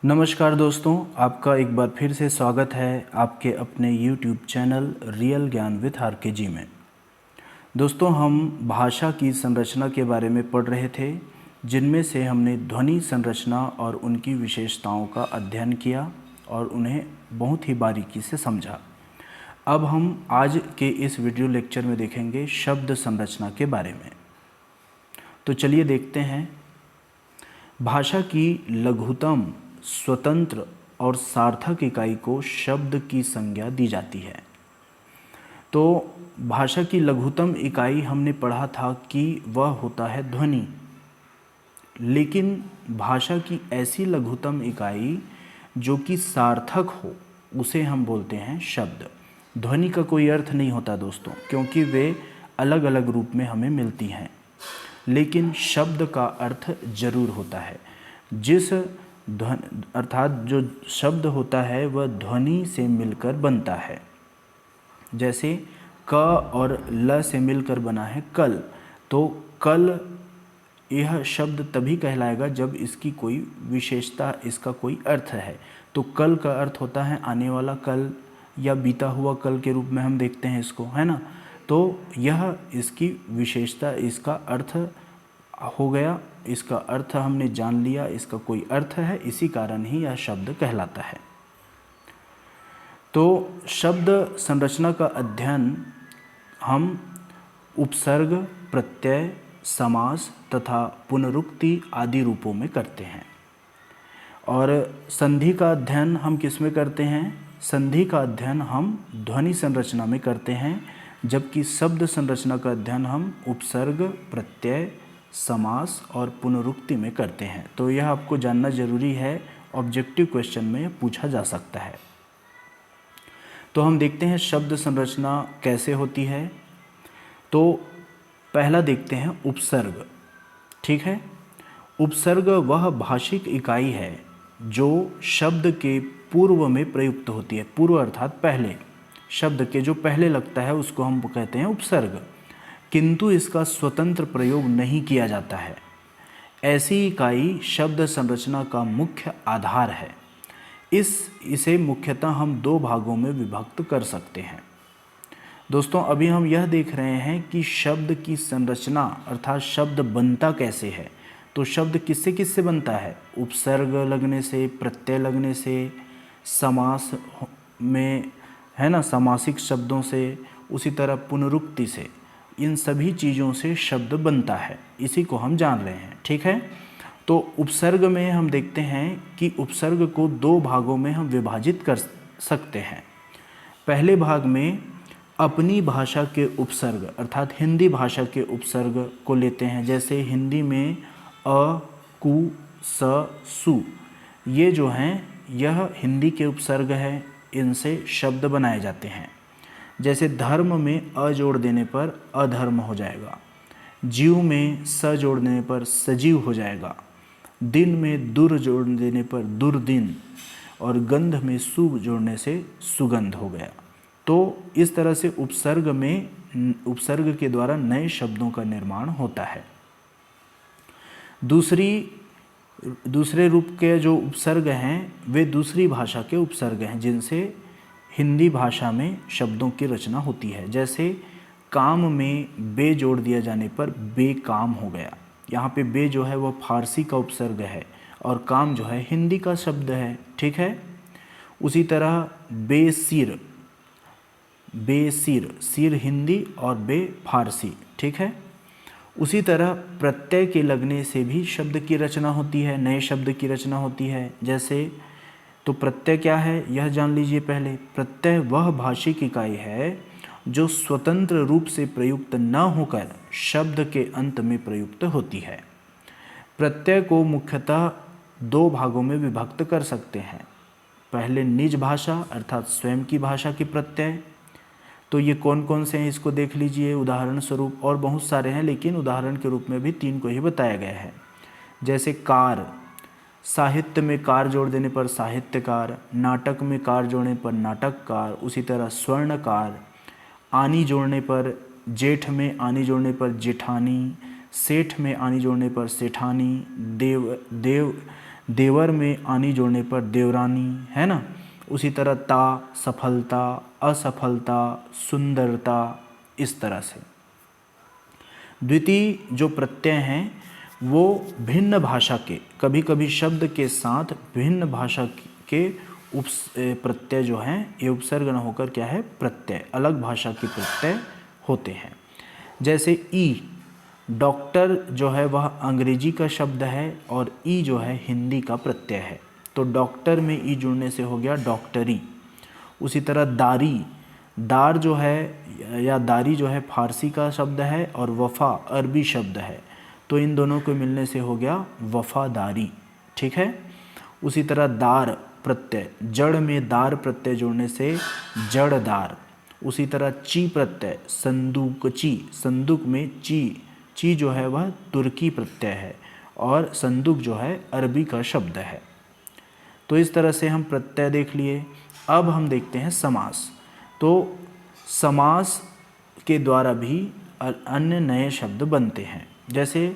नमस्कार दोस्तों, आपका एक बार फिर से स्वागत है आपके अपने YouTube चैनल रियल ज्ञान विथ आर.के. जी में। दोस्तों, हम भाषा की संरचना के बारे में पढ़ रहे थे, जिनमें से हमने ध्वनि संरचना और उनकी विशेषताओं का अध्ययन किया और उन्हें बहुत ही बारीकी से समझा। अब हम आज के इस वीडियो लेक्चर में देखेंगे शब्द संरचना के बारे में। तो चलिए देखते हैं। भाषा की लघुतम, स्वतंत्र और सार्थक इकाई को शब्द की संज्ञा दी जाती है। तो भाषा की लघुतम इकाई हमने पढ़ा था कि वह होता है ध्वनि, लेकिन भाषा की ऐसी लघुतम इकाई जो कि सार्थक हो उसे हम बोलते हैं शब्द। ध्वनि का कोई अर्थ नहीं होता दोस्तों, क्योंकि वे अलग अलग रूप में हमें मिलती हैं, लेकिन शब्द का अर्थ जरूर होता है। जिस अर्थात जो शब्द होता है वह ध्वनि से मिलकर बनता है। जैसे क और ल से मिलकर बना है कल, तो कल यह शब्द तभी कहलाएगा जब इसकी कोई विशेषता, इसका कोई अर्थ है। तो कल का अर्थ होता है आने वाला कल या बीता हुआ कल के रूप में हम देखते हैं इसको, है ना। तो यह इसकी विशेषता, इसका अर्थ हो गया। इसका अर्थ हमने जान लिया, इसका कोई अर्थ है, इसी कारण ही यह शब्द कहलाता है। तो शब्द संरचना का अध्ययन हम उपसर्ग, प्रत्यय, समास तथा पुनरुक्ति आदि रूपों में करते हैं। और संधि का अध्ययन हम किस में करते हैं? संधि का अध्ययन हम ध्वनि संरचना में करते हैं, जबकि शब्द संरचना का अध्ययन हम उपसर्ग, प्रत्यय, समास और पुनरुक्ति में करते हैं। तो यह आपको जानना जरूरी है, ऑब्जेक्टिव क्वेश्चन में पूछा जा सकता है। तो हम देखते हैं शब्द संरचना कैसे होती है। तो पहला देखते हैं उपसर्ग। ठीक है, उपसर्ग वह भाषिक इकाई है जो शब्द के पूर्व में प्रयुक्त होती है। पूर्व अर्थात पहले, शब्द के जो पहले लगता है उसको हम कहते हैं उपसर्ग, किंतु इसका स्वतंत्र प्रयोग नहीं किया जाता है। ऐसी इकाई शब्द संरचना का मुख्य आधार है। इसे मुख्यतः हम दो भागों में विभक्त कर सकते हैं। दोस्तों, अभी हम यह देख रहे हैं कि शब्द की संरचना अर्थात शब्द बनता कैसे है। तो शब्द किससे किससे बनता है? उपसर्ग लगने से, प्रत्यय लगने से, समास में, है ना, समासिक शब्दों से, उसी तरह पुनरुक्ति से, इन सभी चीज़ों से शब्द बनता है। इसी को हम जान रहे हैं। ठीक है, तो उपसर्ग में हम देखते हैं कि उपसर्ग को दो भागों में हम विभाजित कर सकते हैं। पहले भाग में अपनी भाषा के उपसर्ग अर्थात हिंदी भाषा के उपसर्ग को लेते हैं। जैसे हिंदी में अ, कु, स, सु, ये जो हैं यह हिंदी के उपसर्ग हैं, इनसे शब्द बनाए जाते हैं। जैसे धर्म में अ जोड़ देने पर अधर्म हो जाएगा, जीव में स जोड़ देने पर सजीव हो जाएगा, दिन में दुर जोड़ देने पर दुर्दिन, और गंध में सु जोड़ने से सुगंध हो गया। तो इस तरह से उपसर्ग के द्वारा नए शब्दों का निर्माण होता है। दूसरे रूप के जो उपसर्ग हैं वे दूसरी भाषा के उपसर्ग हैं, जिनसे हिंदी भाषा में शब्दों की रचना होती है। जैसे काम में बे जोड़ दिया जाने पर बेकाम हो गया। यहाँ पे बे जो है वह फारसी का उपसर्ग है और काम जो है हिंदी का शब्द है। ठीक है, उसी तरह बेसिर, बेसिर, सिर हिंदी और बे फारसी। ठीक है, उसी तरह प्रत्यय के लगने से भी शब्द की रचना होती है, नए शब्द की रचना होती है। जैसे, तो प्रत्यय क्या है यह जान लीजिए पहले। प्रत्यय वह भाषिक इकाई है जो स्वतंत्र रूप से प्रयुक्त न होकर शब्द के अंत में प्रयुक्त होती है। प्रत्यय को मुख्यतः दो भागों में विभक्त कर सकते हैं। पहले निज भाषा अर्थात स्वयं की भाषा के प्रत्यय। तो ये कौन कौन से हैं इसको देख लीजिए उदाहरण स्वरूप, और बहुत सारे हैं, लेकिन उदाहरण के रूप में भी तीन को ही बताया गया है। जैसे कार, साहित्य में कार जोड़ देने पर साहित्यकार, नाटक में कार जोड़ने पर नाटककार, उसी तरह स्वर्णकार, आनी जोड़ने पर, जेठ में आनी जोड़ने पर जेठानी, सेठ में आनी जोड़ने पर सेठानी, देवर में आनी जोड़ने पर देवरानी, है ना। उसी तरह ता सफलता, असफलता, सुंदरता, इस तरह से। द्वितीय जो प्रत्यय हैं वो भिन्न भाषा के, कभी कभी शब्द के साथ भिन्न भाषा के प्रत्यय जो हैं ये उपसर्ग न होकर क्या है, प्रत्यय, अलग भाषा के प्रत्यय होते हैं। जैसे ई, डॉक्टर जो है वह अंग्रेजी का शब्द है और ई जो है हिंदी का प्रत्यय है, तो डॉक्टर में ई जुड़ने से हो गया डॉक्टरी। उसी तरह दारी, दार जो है या दारी जो है फारसी का शब्द है और वफ़ा अरबी शब्द है, तो इन दोनों को मिलने से हो गया वफ़ादारी, ठीक है। उसी तरह दार प्रत्यय, जड़ में दार प्रत्यय जोड़ने से जड़दार। उसी तरह ची प्रत्यय, संदूकची, संदूक में ची जो है वह तुर्की प्रत्यय है और संदूक जो है अरबी का शब्द है। तो इस तरह से हम प्रत्यय देख लिए। अब हम देखते हैं समास। तो समास के द्वारा भी अन्य नए शब्द बनते हैं। जैसे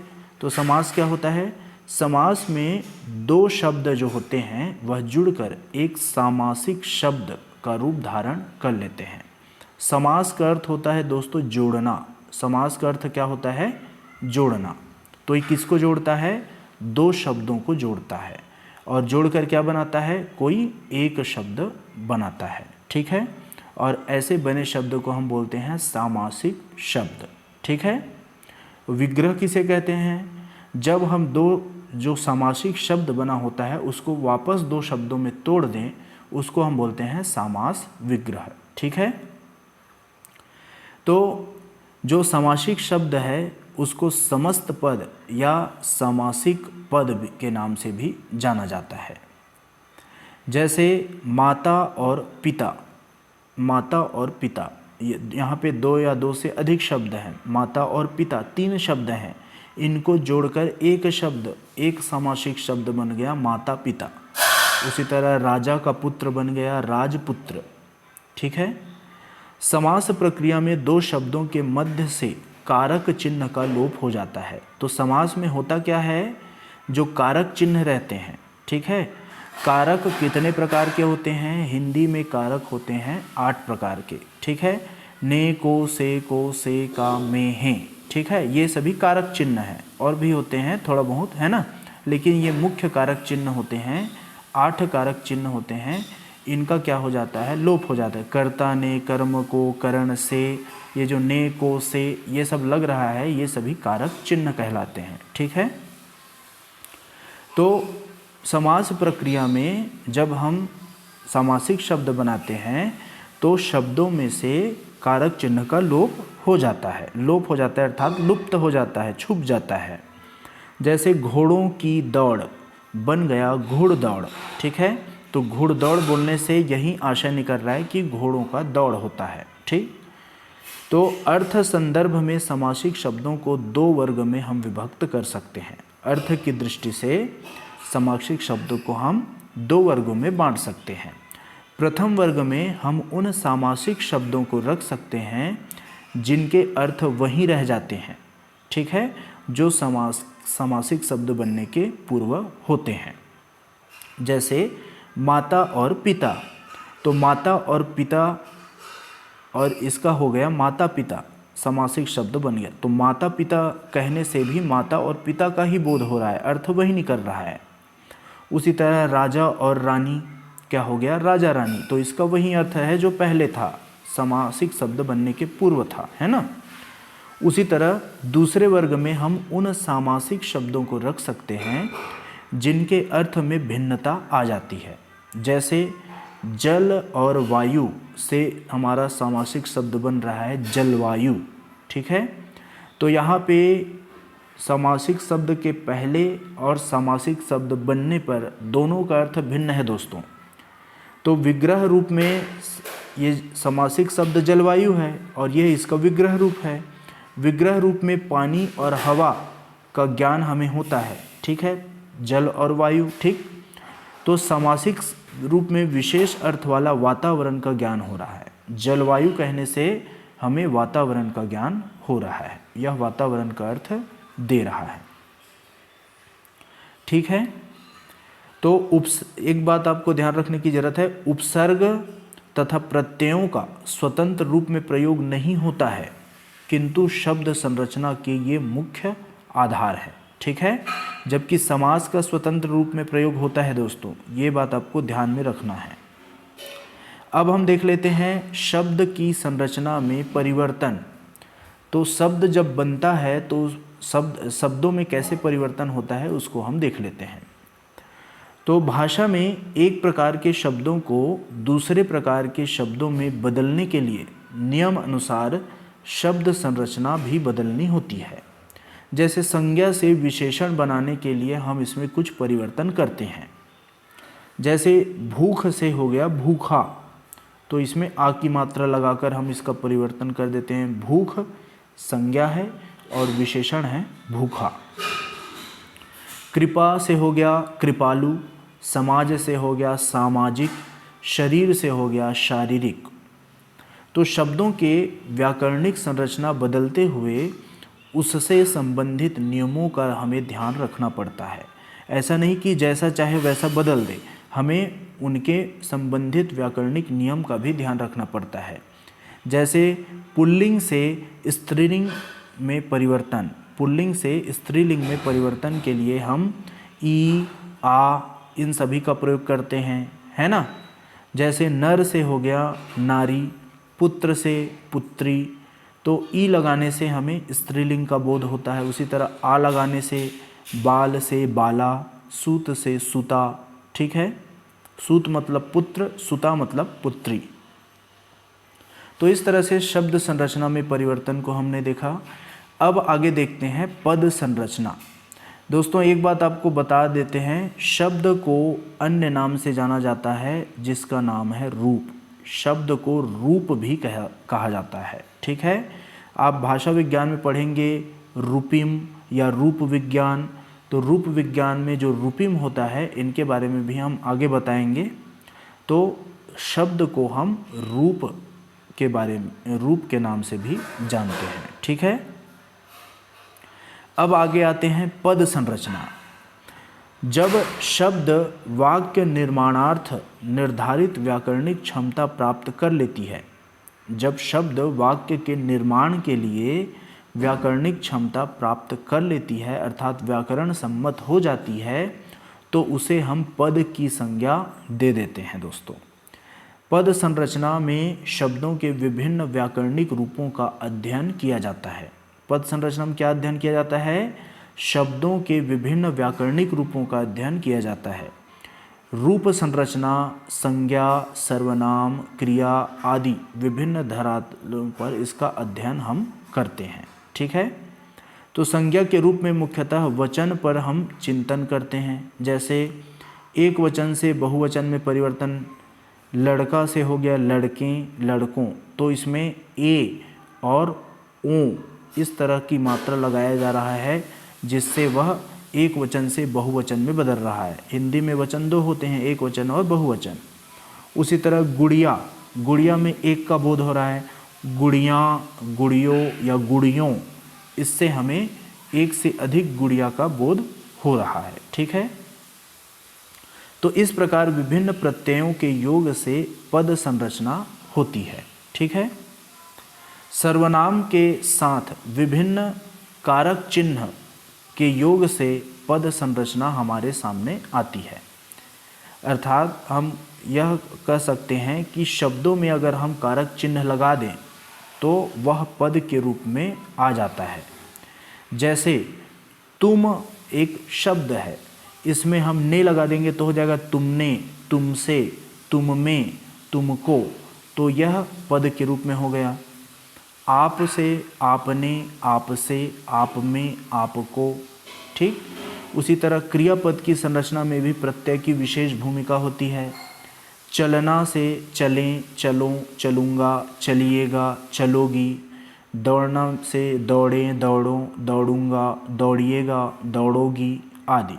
तो समास क्या होता है, समास में दो शब्द जो होते हैं वह जुड़कर एक सामासिक शब्द का रूप धारण कर लेते हैं। समास का अर्थ होता है दोस्तों जोड़ना। समास का अर्थ क्या होता है, जोड़ना। तो ये किसको जोड़ता है, दो शब्दों को जोड़ता है और जोड़कर क्या बनाता है, कोई एक शब्द बनाता है, ठीक है। और ऐसे बने शब्द को हम बोलते हैं सामासिक शब्द, ठीक है। विग्रह किसे कहते हैं, जब हम दो जो सामासिक शब्द बना होता है उसको वापस दो शब्दों में तोड़ दें, उसको हम बोलते हैं समास विग्रह, ठीक है। तो जो सामासिक शब्द है उसको समस्त पद या समासिक पद के नाम से भी जाना जाता है। जैसे माता और पिता, माता और पिता, यहाँ पे दो या दो से अधिक शब्द हैं। माता और पिता तीन शब्द हैं, इनको जोड़कर एक शब्द, एक सामासिक शब्द बन गया माता पिता। उसी तरह राजा का पुत्र बन गया राजपुत्र, ठीक है। समास प्रक्रिया में दो शब्दों के मध्य से कारक चिन्ह का लोप हो जाता है। तो समास में होता क्या है, जो कारक चिन्ह रहते हैं, ठीक है। कारक कितने प्रकार के होते हैं, हिंदी में कारक होते हैं 8 प्रकार के, ठीक है। ने को से का में हैं, ठीक है। ये सभी कारक चिन्ह हैं, और भी होते हैं थोड़ा बहुत, है ना, लेकिन ये मुख्य कारक चिन्ह होते हैं। 8 कारक चिन्ह होते हैं, इनका क्या हो जाता है, लोप हो जाता है। कर्ता ने, कर्म को, करण से, ये जो ने को से ये सब लग रहा है, ये सभी कारक चिन्ह कहलाते हैं, ठीक है। तो समास प्रक्रिया में जब हम सामासिक शब्द बनाते हैं तो शब्दों में से कारक चिन्ह का लोप हो जाता है। लोप हो जाता है अर्थात लुप्त हो जाता है, छुप जाता है। जैसे घोड़ों की दौड़ बन गया घुड़दौड़, ठीक है। तो घुड़दौड़ बोलने से यही आशय निकल रहा है कि घोड़ों का दौड़ होता है, ठीक। तो अर्थ संदर्भ में समासिक शब्दों को दो वर्ग में हम विभक्त कर सकते हैं। अर्थ की दृष्टि से समासिक शब्दों को हम दो वर्गों में बांट सकते हैं। प्रथम वर्ग में हम उन सामासिक शब्दों को रख सकते हैं जिनके अर्थ वहीं रह जाते हैं, ठीक है, जो सामासिक शब्द बनने के पूर्व होते हैं। जैसे माता और पिता, तो माता और पिता, और इसका हो गया माता पिता, सामासिक शब्द बन गया। तो माता पिता कहने से भी माता और पिता का ही बोध हो रहा है, अर्थ वही निकल रहा है। उसी तरह राजा और रानी, क्या हो गया, राजा रानी, तो इसका वही अर्थ है जो पहले था, सामासिक शब्द बनने के पूर्व था, है ना। उसी तरह दूसरे वर्ग में हम उन सामासिक शब्दों को रख सकते हैं जिनके अर्थ में भिन्नता आ जाती है। जैसे जल और वायु से हमारा सामासिक शब्द बन रहा है जलवायु, ठीक है। तो यहाँ पे सामासिक शब्द के पहले और सामासिक शब्द बनने पर दोनों का अर्थ भिन्न है दोस्तों। तो विग्रह रूप में ये सामासिक शब्द जलवायु है और ये इसका विग्रह रूप है। विग्रह रूप में पानी और हवा का ज्ञान हमें होता है, ठीक है, जल और वायु, ठीक। तो सामासिक रूप में विशेष अर्थ वाला वातावरण का ज्ञान हो रहा है। जलवायु कहने से हमें वातावरण का ज्ञान हो रहा है, यह वातावरण का अर्थ दे रहा है, ठीक है। तो एक बात आपको ध्यान रखने की जरूरत है, उपसर्ग तथा प्रत्ययों का स्वतंत्र रूप में प्रयोग नहीं होता है, किंतु शब्द संरचना के ये मुख्य आधार है। ठीक है, जबकि समास का स्वतंत्र रूप में प्रयोग होता है दोस्तों, ये बात आपको ध्यान में रखना है। अब हम देख लेते हैं शब्द की संरचना में परिवर्तन। तो शब्द जब बनता है तो शब्दों में कैसे परिवर्तन होता है उसको हम देख लेते हैं। तो भाषा में एक प्रकार के शब्दों को दूसरे प्रकार के शब्दों में बदलने के लिए नियम अनुसार शब्द संरचना भी बदलनी होती है। जैसे संज्ञा से विशेषण बनाने के लिए हम इसमें कुछ परिवर्तन करते हैं। जैसे भूख से हो गया भूखा, तो इसमें आ की मात्रा लगाकर हम इसका परिवर्तन कर देते हैं। भूख संज्ञा है और विशेषण है भूखा। कृपा से हो गया कृपालु, समाज से हो गया सामाजिक, शरीर से हो गया शारीरिक। तो शब्दों के व्याकरणिक संरचना बदलते हुए उससे संबंधित नियमों का हमें ध्यान रखना पड़ता है। ऐसा नहीं कि जैसा चाहे वैसा बदल दे, हमें उनके संबंधित व्याकरणिक नियम का भी ध्यान रखना पड़ता है। जैसे पुल्लिंग से स्त्रीलिंग में परिवर्तन, पुल्लिंग से स्त्रीलिंग में परिवर्तन के लिए हम ई, आ इन सभी का प्रयोग करते हैं, है ना। जैसे नर से हो गया नारी, पुत्र से पुत्री, तो ई लगाने से हमें स्त्रीलिंग का बोध होता है। उसी तरह आ लगाने से बाल से बाला, सूत से सुता। ठीक है, सूत मतलब पुत्र, सुता मतलब पुत्री। तो इस तरह से शब्द संरचना में परिवर्तन को हमने देखा। अब आगे देखते हैं पद संरचना। दोस्तों एक बात आपको बता देते हैं, शब्द को अन्य नाम से जाना जाता है जिसका नाम है रूप। शब्द को रूप भी कहा जाता है। ठीक है, आप भाषा विज्ञान में पढ़ेंगे रूपिम या रूप विज्ञान। तो रूप विज्ञान में जो रूपिम होता है इनके बारे में भी हम आगे बताएंगे। तो शब्द को हम रूप के बारे में, रूप के नाम से भी जानते हैं। ठीक है, अब आगे आते हैं पद संरचना। जब शब्द वाक्य निर्माणार्थ निर्धारित व्याकरणिक क्षमता प्राप्त कर लेती है, जब शब्द वाक्य के निर्माण के लिए व्याकरणिक क्षमता प्राप्त कर लेती है अर्थात व्याकरण सम्मत हो जाती है, तो उसे हम पद की संज्ञा दे देते हैं। दोस्तों पद संरचना में शब्दों के विभिन्न व्याकरणिक रूपों का अध्ययन किया जाता है। पद संरचना में क्या अध्ययन किया जाता है? शब्दों के विभिन्न व्याकरणिक रूपों का अध्ययन किया जाता है। रूप संरचना संज्ञा, सर्वनाम, क्रिया आदि विभिन्न धरातलों पर इसका अध्ययन हम करते हैं। ठीक है, तो संज्ञा के रूप में मुख्यतः वचन पर हम चिंतन करते हैं। जैसे एक वचन से बहुवचन में परिवर्तन, लड़का से हो गया लड़कें लड़कों, तो इसमें ए और ओ इस तरह की मात्रा लगाया जा रहा है जिससे वह एक वचन से बहुवचन में बदल रहा है। हिंदी में वचन दो होते हैं, एक वचन और बहुवचन। उसी तरह गुड़िया, गुड़िया में एक का बोध हो रहा है, गुड़ियाँ, गुड़ियों या गुड़ियों, इससे हमें एक से अधिक गुड़िया का बोध हो रहा है। ठीक है, तो इस प्रकार विभिन्न प्रत्ययों के योग से पद संरचना होती है। ठीक है, सर्वनाम के साथ विभिन्न कारक चिन्ह के योग से पद संरचना हमारे सामने आती है। अर्थात हम यह कह सकते हैं कि शब्दों में अगर हम कारक चिन्ह लगा दें तो वह पद के रूप में आ जाता है। जैसे तुम एक शब्द है, इसमें हम ने लगा देंगे तो हो जाएगा तुमने, तुमसे, तुम में, तुमको, तो यह पद के रूप में हो गया। आप से, आपने, आपसे, आप में, आपको। ठीक, उसी तरह क्रियापद की संरचना में भी प्रत्यय की विशेष भूमिका होती है। चलना से चलें, चलो, चलूँगा, चलिएगा, चलोगी। दौड़ना से दौड़ें, दौड़ो, दौड़ूंगा, दौड़िएगा, दौड़ोगी आदि।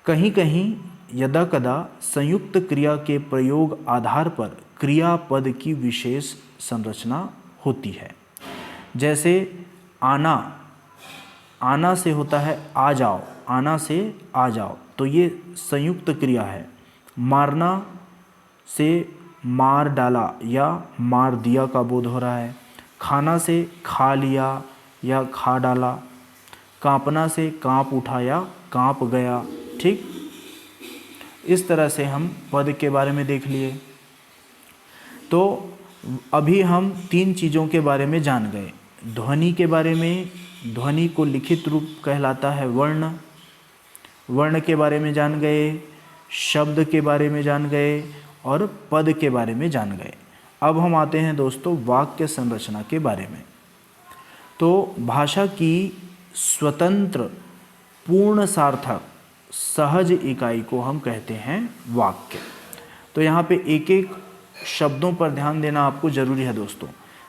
कहीं कहीं यदा कदा संयुक्त क्रिया के प्रयोग आधार पर क्रियापद की विशेष संरचना होती है। जैसे आना, आना से होता है आ जाओ, आना से आ जाओ, तो ये संयुक्त क्रिया है। मारना से मार डाला या मार दिया का बोध हो रहा है। खाना से खा लिया या खा डाला। कांपना से कांप उठा या कांप गया। ठीक, इस तरह से हम पद के बारे में देख लिए। तो अभी हम 3 चीज़ों के बारे में जान गए। ध्वनि के बारे में, ध्वनि को लिखित रूप कहलाता है वर्ण, वर्ण के बारे में जान गए, शब्द के बारे में जान गए और पद के बारे में जान गए। अब हम आते हैं दोस्तों वाक्य संरचना के बारे में। तो भाषा की स्वतंत्र, पूर्ण सार्थक, सहज इकाई को हम कहते हैं वाक्य। तो यहाँ पे एक एक शब्दों पर ध्यान देना आपको जरूरी है दोस्तों।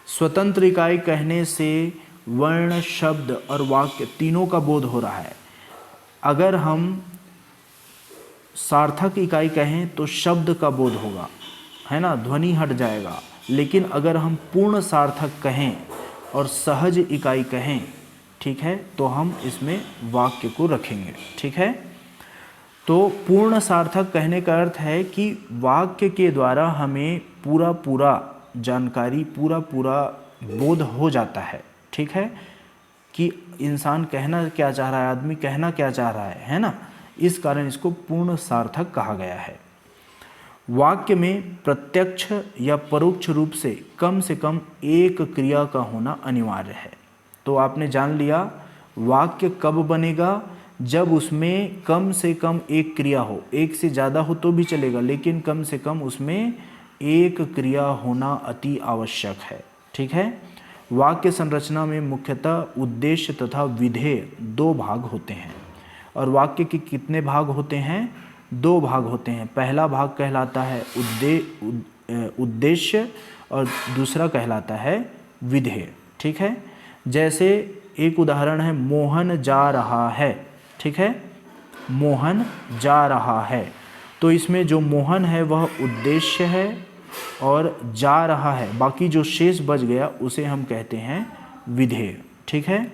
स्वतंत्र इकाई कहने से वर्ण, शब्द और वाक्य तीनों का बोध हो रहा है। अगर हम सार्थक इकाई कहें तो शब्द का बोध होगा, है ना, ध्वनि हट जाएगा। लेकिन अगर हम पूर्ण सार्थक कहें और सहज इकाई कहें, ठीक है, तो हम इसमें वाक्य को रखेंगे। ठीक है, तो पूर्ण सार्थक कहने का अर्थ है कि वाक्य के द्वारा हमें पूरा जानकारी, पूरा बोध हो जाता है। ठीक है, कि इंसान कहना क्या चाह रहा है, आदमी कहना क्या चाह रहा है ना। इस कारण इसको पूर्ण सार्थक कहा गया है। वाक्य में प्रत्यक्ष या परोक्ष रूप से कम एक क्रिया का होना अनिवार्य है। तो आपने जान लिया वाक्य कब बनेगा, जब उसमें कम से कम एक क्रिया हो। एक से ज़्यादा हो तो भी चलेगा, लेकिन कम से कम उसमें एक क्रिया होना अति आवश्यक है। ठीक है, वाक्य संरचना में मुख्यतः उद्देश्य तथा विधेय 2 भाग होते हैं। और वाक्य के कितने भाग होते हैं? 2 भाग होते हैं। पहला भाग कहलाता है उद्देश्य और दूसरा कहलाता है विधेय। ठीक है, जैसे एक उदाहरण है मोहन जा रहा है। ठीक है, मोहन जा रहा है, तो इसमें जो मोहन है वह उद्देश्य है और जा रहा है, बाकी जो शेष बच गया उसे हम कहते हैं विधेय। ठीक है,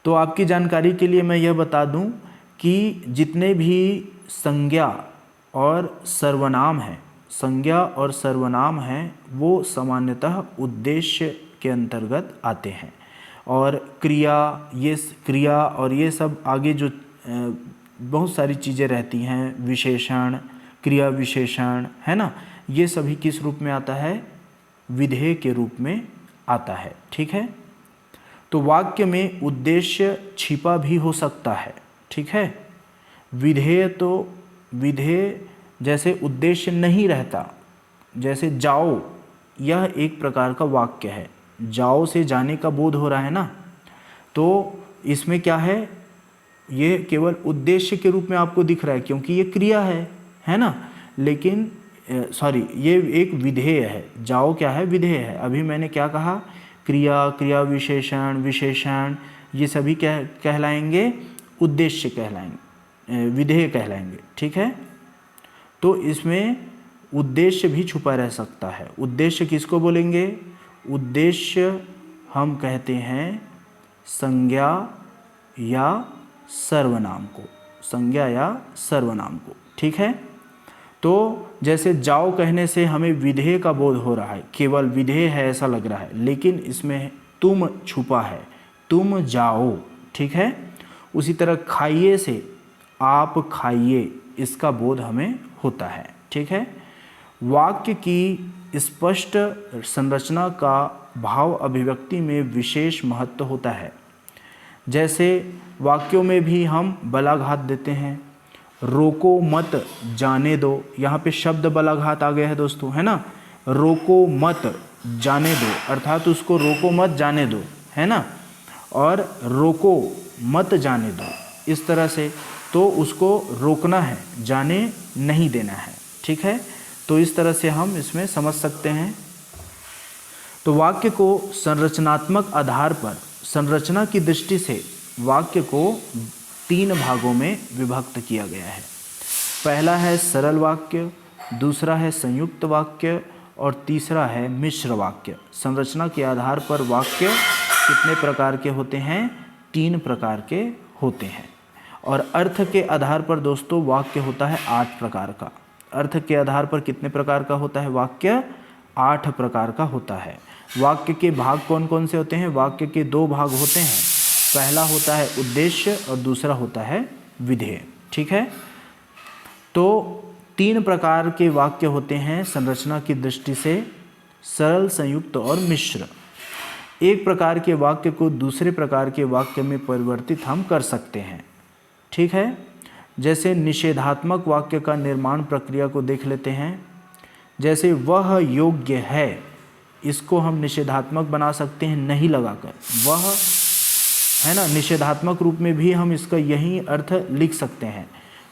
तो आपकी जानकारी के लिए मैं यह बता दूं कि जितने भी संज्ञा और सर्वनाम हैं, संज्ञा और सर्वनाम हैं, वो सामान्यतः उद्देश्य के अंतर्गत आते हैं। और क्रिया और ये सब आगे जो बहुत सारी चीज़ें रहती हैं, विशेषण, क्रिया विशेषण, है ना, ये सभी किस रूप में आता है? विधेय के रूप में आता है। ठीक है, तो वाक्य में उद्देश्य छिपा भी हो सकता है। ठीक है, विधेय जैसे उद्देश्य नहीं रहता, जैसे जाओ, यह एक प्रकार का वाक्य है। जाओ से जाने का बोध हो रहा है ना, तो इसमें क्या है, ये केवल उद्देश्य के रूप में आपको दिख रहा है क्योंकि ये क्रिया है ना। लेकिन ये एक विधेय है। जाओ क्या है? विधेय है। अभी मैंने क्या कहा? क्रिया विशेषण ये सभी क्या कहलाएंगे? उद्देश्य कहलाएंगे, विधेय कहलाएंगे। ठीक है, तो इसमें उद्देश्य भी छुपा रह सकता है। उद्देश्य किसको बोलेंगे? उद्देश्य हम कहते हैं संज्ञा या सर्वनाम को, संज्ञा या सर्वनाम को। ठीक है, तो जैसे जाओ कहने से हमें विधेय का बोध हो रहा है, केवल विधेय है ऐसा लग रहा है, लेकिन इसमें तुम छुपा है, तुम जाओ। ठीक है, उसी तरह खाइए से आप खाइए, इसका बोध हमें होता है। ठीक है, वाक्य की स्पष्ट संरचना का भाव अभिव्यक्ति में विशेष महत्व होता है। जैसे वाक्यों में भी हम बलाघात देते हैं, रोको मत जाने दो, यहाँ पे शब्द बलाघात आ गया है दोस्तों, है ना। रोको मत जाने दो अर्थात उसको रोको मत जाने दो, है ना, और रोको मत जाने दो, इस तरह से तो उसको रोकना है, जाने नहीं देना है। ठीक है, तो इस तरह से हम इसमें समझ सकते हैं। तो वाक्य को संरचनात्मक आधार पर, संरचना की दृष्टि से वाक्य को 3 भागों में विभक्त किया गया है। पहला है सरल वाक्य, दूसरा है संयुक्त वाक्य और तीसरा है मिश्र वाक्य। संरचना के आधार पर वाक्य कितने प्रकार के होते हैं? 3 प्रकार के होते हैं। और अर्थ के आधार पर दोस्तों वाक्य होता है 8 प्रकार का। अर्थ के आधार पर कितने प्रकार का होता है वाक्य? 8 प्रकार का होता है। वाक्य के भाग कौन कौन से होते हैं? वाक्य के 2 भाग होते हैं। पहला होता है उद्देश्य और दूसरा होता है विधेय। ठीक है, तो 3 प्रकार के वाक्य होते हैं संरचना की दृष्टि से, सरल, संयुक्त और मिश्र। एक प्रकार के वाक्य को दूसरे प्रकार के वाक्य में परिवर्तित हम कर सकते हैं। ठीक है, जैसे निषेधात्मक वाक्य का निर्माण प्रक्रिया को देख लेते हैं। जैसे वह योग्य है, इसको हम निषेधात्मक बना सकते हैं नहीं लगाकर, वह है ना। निषेधात्मक रूप में भी हम इसका यही अर्थ लिख सकते हैं,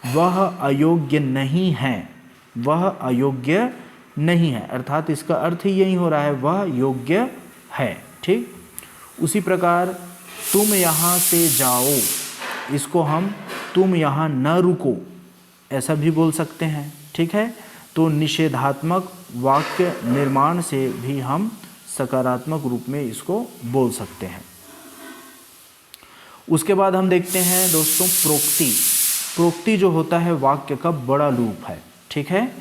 वह अयोग्य नहीं है, वह अयोग्य नहीं है, अर्थात इसका अर्थ ही यही हो रहा है, वह योग्य है। ठीक, उसी प्रकार तुम यहाँ से जाओ, इसको हम तुम यहाँ न रुको ऐसा भी बोल सकते हैं। ठीक है, तो निषेधात्मक वाक्य निर्माण से भी हम सकारात्मक रूप में इसको बोल सकते हैं। उसके बाद हम देखते हैं दोस्तों प्रोक्ति। प्रोक्ति जो होता है वाक्य का बड़ा रूप है। ठीक है,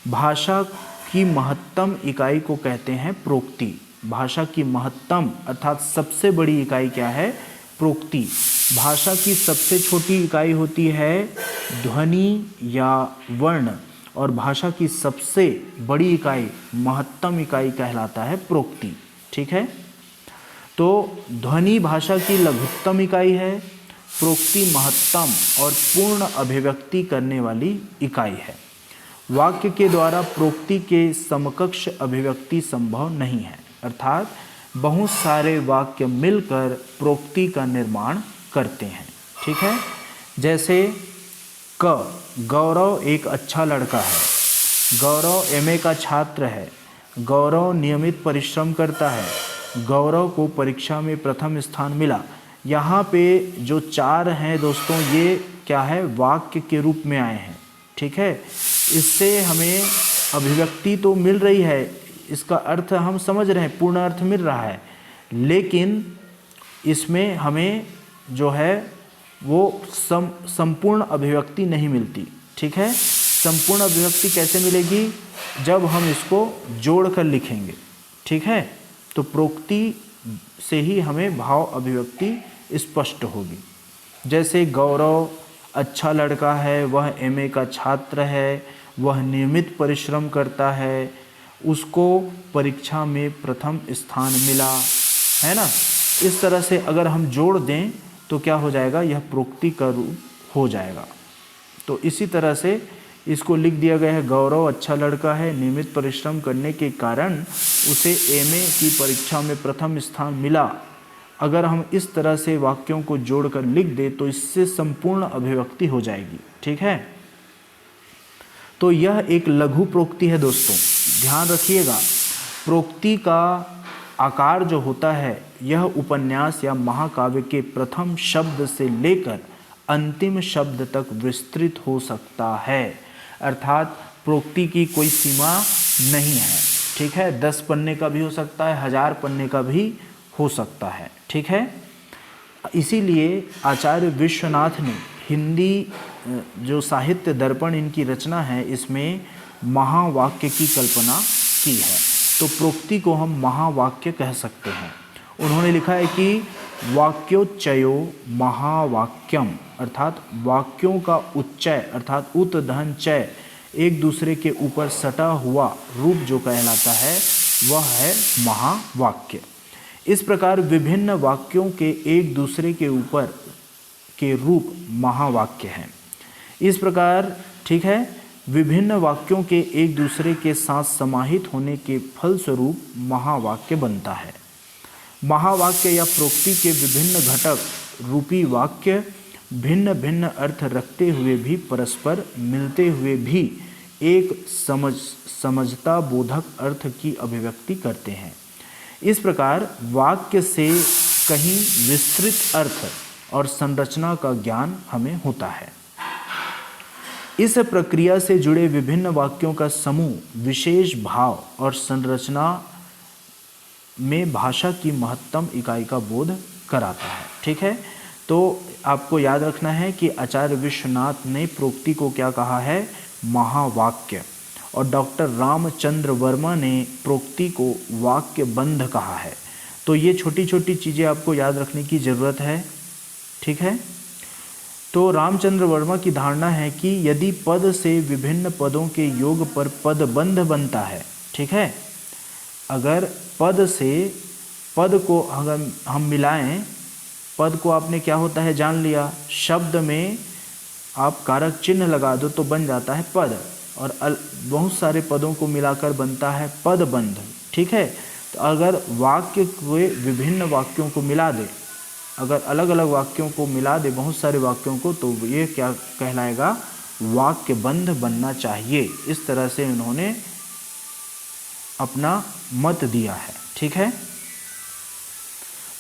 भाषा की महत्तम इकाई को कहते हैं प्रोक्ति। भाषा की महत्तम अर्थात सबसे बड़ी इकाई क्या है? प्रोक्ति। भाषा की सबसे छोटी इकाई होती है ध्वनि या वर्ण, और भाषा की सबसे बड़ी इकाई, महत्तम इकाई कहलाता है प्रोक्ति। ठीक है, तो ध्वनि भाषा की लघुत्तम इकाई है, प्रोक्ति महत्तम और पूर्ण अभिव्यक्ति करने वाली इकाई है। वाक्य के द्वारा प्रोक्ति के समकक्ष अभिव्यक्ति संभव नहीं है, अर्थात बहुत सारे वाक्य मिलकर प्रोक्ति का निर्माण करते हैं। ठीक है, जैसे गौरव एक अच्छा लड़का है, गौरव एमए का छात्र है, गौरव नियमित परिश्रम करता है, गौरव को परीक्षा में प्रथम स्थान मिला। यहाँ पे जो 4 हैं दोस्तों, ये क्या है? वाक्य के रूप में आए हैं। ठीक है, इससे हमें अभिव्यक्ति तो मिल रही है, इसका अर्थ हम समझ रहे हैं, पूर्ण अर्थ मिल रहा है, लेकिन इसमें हमें जो है वो संपूर्ण अभिव्यक्ति नहीं मिलती। ठीक है, संपूर्ण अभिव्यक्ति कैसे मिलेगी? जब हम इसको जोड़कर लिखेंगे। ठीक है, तो प्रोक्ति से ही हमें भाव अभिव्यक्ति स्पष्ट होगी। जैसे गौरव अच्छा लड़का है, वह एमए का छात्र है, वह नियमित परिश्रम करता है, उसको परीक्षा में प्रथम स्थान मिला, है ना। इस तरह से अगर हम जोड़ दें तो क्या हो जाएगा? यह प्रोक्ति का रूप हो जाएगा। तो इसी तरह से इसको लिख दिया गया है, गौरव अच्छा लड़का है, नियमित परिश्रम करने के कारण उसे एमए की परीक्षा में प्रथम स्थान मिला। अगर हम इस तरह से वाक्यों को जोड़कर लिख दें तो इससे संपूर्ण अभिव्यक्ति हो जाएगी। ठीक है, तो यह एक लघु प्रोक्ति है दोस्तों, ध्यान रखिएगा। प्रोक्ति का आकार जो होता है यह उपन्यास या महाकाव्य के प्रथम शब्द से लेकर अंतिम शब्द तक विस्तृत हो सकता है, अर्थात प्रोक्ति की कोई सीमा नहीं है। ठीक है, 10 पन्ने का भी हो सकता है, 1000 पन्ने का भी हो सकता है। ठीक है, इसीलिए आचार्य विश्वनाथ ने हिंदी जो साहित्य दर्पण इनकी रचना है, इसमें महावाक्य की कल्पना की है। तो प्रोक्ति को हम महावाक्य कह सकते हैं। उन्होंने लिखा है कि वाक्योच्चयो महावाक्यम, अर्थात वाक्यों का उच्चय अर्थात उत धन चय एक दूसरे के ऊपर सटा हुआ रूप जो कहलाता है वह है महावाक्य। इस प्रकार विभिन्न वाक्यों के एक दूसरे के ऊपर के रूप महावाक्य हैं। इस प्रकार ठीक है, विभिन्न वाक्यों के एक दूसरे के साथ समाहित होने के फलस्वरूप महावाक्य बनता है। महावाक्य या प्रोक्ति के विभिन्न घटक रूपी वाक्य भिन्न भिन्न अर्थ रखते हुए भी परस्पर मिलते हुए भी एक समझता बोधक अर्थ की अभिव्यक्ति करते हैं। इस प्रकार वाक्य से कहीं विस्तृत अर्थ और संरचना का ज्ञान हमें होता है। इस प्रक्रिया से जुड़े विभिन्न वाक्यों का समूह विशेष भाव और संरचना में भाषा की महत्तम इकाई का बोध कराता है। ठीक है, तो आपको याद रखना है कि आचार्य विश्वनाथ ने प्रोक्ति को क्या कहा है? महावाक्य। और डॉक्टर रामचंद्र वर्मा ने प्रोक्ति को वाक्य बंध कहा है। तो ये छोटी छोटी चीज़ें आपको याद रखने की ज़रूरत है, ठीक है। तो रामचंद्र वर्मा की धारणा है कि यदि पद से विभिन्न पदों के योग पर पदबंध बनता है, ठीक है, अगर पद से पद को अगर हम मिलाएं, पद को आपने क्या होता है जान लिया, शब्द में आप कारक चिन्ह लगा दो तो बन जाता है पद, और बहुत सारे पदों को मिलाकर बनता है पदबंध, ठीक है। तो अगर वाक्य के विभिन्न वाक्यों को मिला दे, अगर अलग अलग वाक्यों को मिला दे, बहुत सारे वाक्यों को, तो ये क्या कहलाएगा? वाक्य बंध बनना चाहिए। इस तरह से उन्होंने अपना मत दिया है, ठीक है।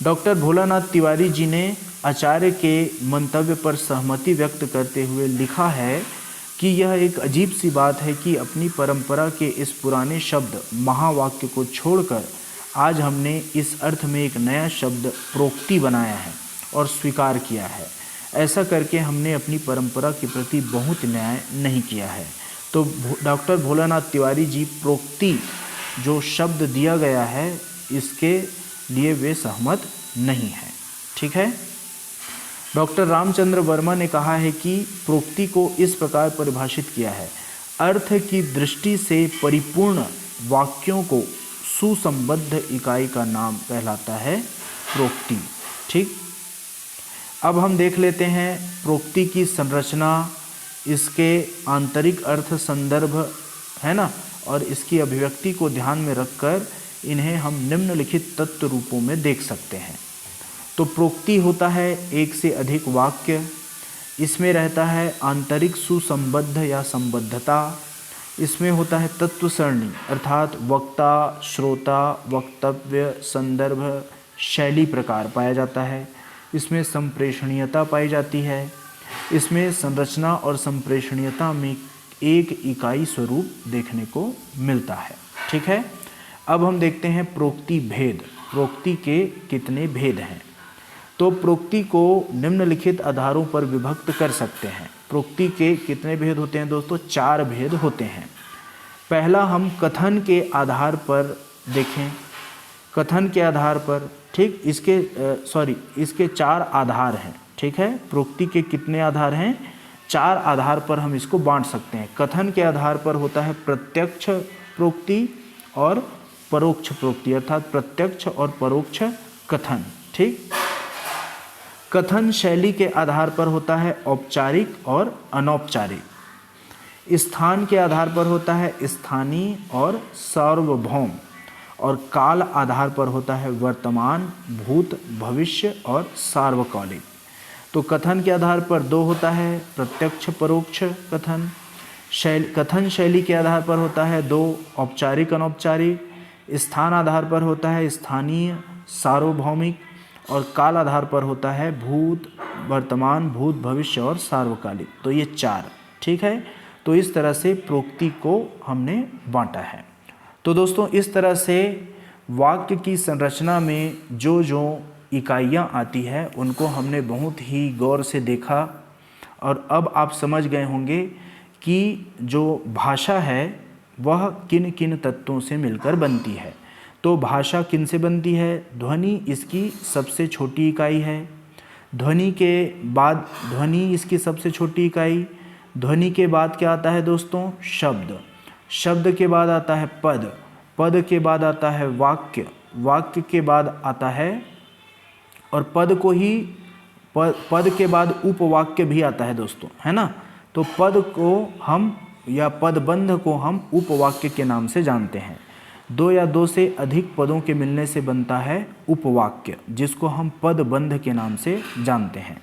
डॉक्टर भोलानाथ तिवारी जी ने आचार्य के मंतव्य पर सहमति व्यक्त करते हुए लिखा है कि यह एक अजीब सी बात है कि अपनी परंपरा के इस पुराने शब्द महावाक्य को छोड़कर आज हमने इस अर्थ में एक नया शब्द प्रोक्ति बनाया है और स्वीकार किया है। ऐसा करके हमने अपनी परंपरा के प्रति बहुत न्याय नहीं किया है। तो डॉक्टर भोलानाथ तिवारी जी प्रोक्ति जो शब्द दिया गया है इसके लिए वे सहमत नहीं हैं, ठीक है। डॉक्टर रामचंद्र वर्मा ने कहा है कि प्रोक्ति को इस प्रकार परिभाषित किया है: अर्थ की दृष्टि से परिपूर्ण वाक्यों को सुसंबद्ध इकाई का नाम कहलाता है प्रोक्ति, ठीक। अब हम देख लेते हैं प्रोक्ति की संरचना, इसके आंतरिक अर्थ, संदर्भ, है ना, और इसकी अभिव्यक्ति को ध्यान में रखकर इन्हें हम निम्नलिखित तत्व रूपों में देख सकते हैं। तो प्रोक्ति होता है एक से अधिक वाक्य, इसमें रहता है आंतरिक सुसंबद्ध या संबद्धता, इसमें होता है तत्व सरणी अर्थात वक्ता, श्रोता, वक्तव्य, संदर्भ, शैली प्रकार पाया जाता है, इसमें संप्रेषणीयता पाई जाती है, इसमें संरचना और संप्रेषणीयता में एक इकाई स्वरूप देखने को मिलता है, ठीक है। अब हम देखते हैं प्रोक्ति भेद, प्रोक्ति के कितने भेद हैं। तो प्रोक्ति को निम्नलिखित आधारों पर विभक्त कर सकते हैं। प्रोक्ति के कितने भेद होते हैं दोस्तों? 4 भेद होते हैं। पहला हम कथन के आधार पर देखें, कथन के आधार पर, ठीक, इसके 4 आधार हैं, ठीक है। प्रोक्ति के कितने आधार हैं? 4 आधार पर हम इसको बांट सकते हैं। कथन के आधार पर होता है प्रत्यक्ष प्रोक्ति और परोक्ष प्रोक्ति, अर्थात प्रत्यक्ष और परोक्ष कथन, ठीक। कथन शैली के आधार पर होता है औपचारिक और अनौपचारिक। स्थान के आधार पर होता है स्थानीय और सार्वभौम, और काल आधार पर होता है वर्तमान, भूत, भविष्य और सार्वकालिक। तो कथन के आधार पर 2 होता है प्रत्यक्ष परोक्ष कथन। कथन शैली के आधार पर होता है 2 औपचारिक अनौपचारिक। स्थान आधार पर होता है स्थानीय सार्वभौमिक, और काल आधार पर होता है भूत, वर्तमान, भूत, भविष्य और सार्वकालिक। तो ये 4, ठीक है। तो इस तरह से प्रोक्ति को हमने बांटा है। तो दोस्तों इस तरह से वाक्य की संरचना में जो जो इकाइयाँ आती है उनको हमने बहुत ही गौर से देखा, और अब आप समझ गए होंगे कि जो भाषा है वह किन किन तत्वों से मिलकर बनती है। तो भाषा किन से बनती है? ध्वनि इसकी सबसे छोटी इकाई है। ध्वनि के बाद ध्वनि इसकी सबसे छोटी इकाई। ध्वनि के बाद क्या आता है दोस्तों? शब्द। शब्द के बाद आता है पद। पद के बाद आता है वाक्य। वाक्य के बाद आता है, और पद को ही पद के बाद उपवाक्य भी आता है दोस्तों, है ना। तो पद को हम या पदबंध को हम उपवाक्य के नाम से जानते हैं। 2 या 2 से अधिक पदों के मिलने से बनता है उपवाक्य, जिसको हम पदबंध के नाम से जानते हैं।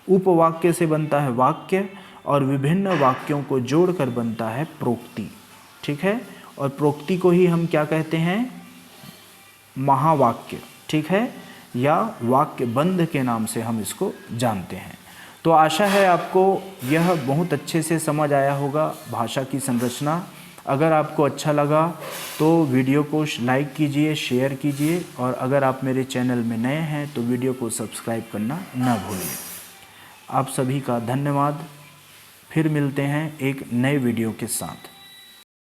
उपवाक्य से बनता है वाक्य, और विभिन्न वाक्यों को जोड़कर बनता है प्रोक्ति, ठीक है। और प्रोक्ति को ही हम क्या कहते हैं? महावाक्य, ठीक है, या वाक्य बंध के नाम से हम इसको जानते हैं। तो आशा है आपको यह बहुत अच्छे से समझ आया होगा भाषा की संरचना। अगर आपको अच्छा लगा तो वीडियो को लाइक कीजिए, शेयर कीजिए, और अगर आप मेरे चैनल में नए हैं तो वीडियो को सब्सक्राइब करना ना भूलिए। आप सभी का धन्यवाद। फिर मिलते हैं एक नए वीडियो के साथ।